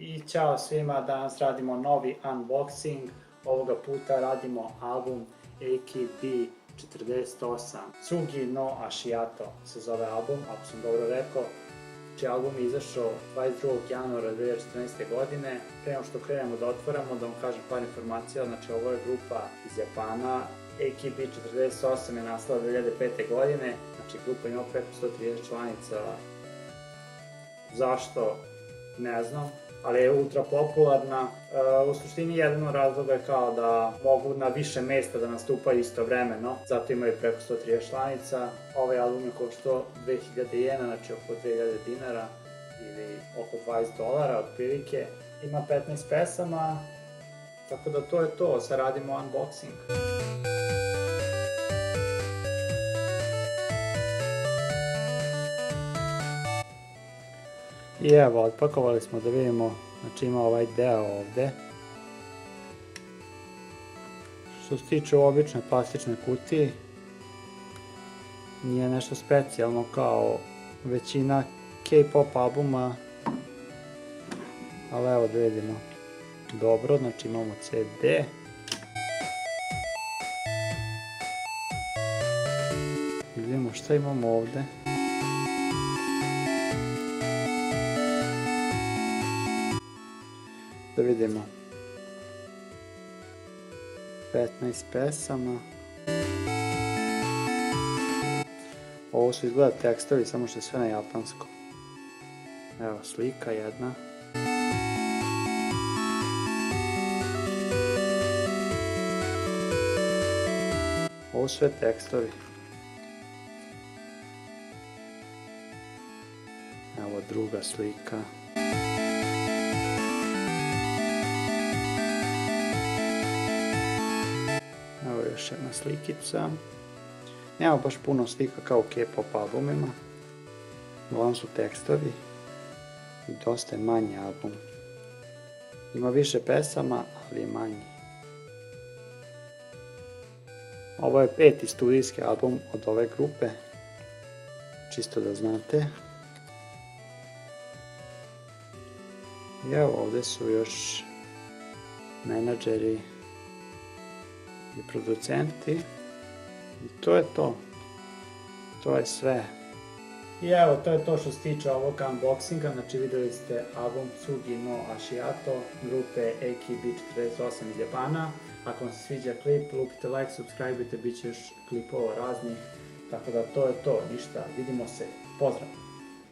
I ćao svima, danas radimo novi unboxing, ovoga puta radimo album AKB48. Tsugi no Ashiato se zove album, ako sam dobro rekao. Znači album je izašao 22. januara 2014. godine. Pre nego što krenemo da otvaramo, da vam kažem par informacija, znači ovo je grupa iz Japana. AKB48 je nastala 2005. godine, znači grupa ima preko 130 članica. Zašto? Ne znam, ali je ultra popularna. U suštini jedan od razloga je kao da mogu na više mesta da nastupaju istovremeno, zato imaju preko 130 članica. Ovaj album je koštao 2000 jena, znači oko 2000 dinara ili oko $20 otprilike. Ima 15 pesama, tako da to je to, sad radimo unboxing. I evo, otpakovali smo da vidimo, znači ima ovaj deo ovde. Što se tiče u običnoj plastičnoj kutiji, nije nešto specijalno kao većina K-pop albuma, ali evo da vidimo. Dobro, znači imamo CD. Vidimo šta imamo ovde. Da vidimo 15 pesama. Ovo su izgleda tekstovi, samo što je sve na japanskom. Evo slika jedna. Ovo su sve tekstovi. Evo druga slika. Evo još jedna slikica. Nema baš puno slika kao u K-pop albumima. Uglavnom su tekstovi. I dosta je manji album. Ima više pesama, ali je manji. Ovo je 5. studijski album od ove grupe. Čisto da znate. I evo ovde su još menadžeri i producenti. I to je to. To je sve. I evo, to je to što se tiče ovog unboxinga. Znači videli ste album Tsugi no Ashiato grupe AKB48 iz Japana. Ako vam se sviđa klip, lupite like, subscribe-ite, bit će još klipova raznih. Tako da to je to, ništa, vidimo se. Pozdrav!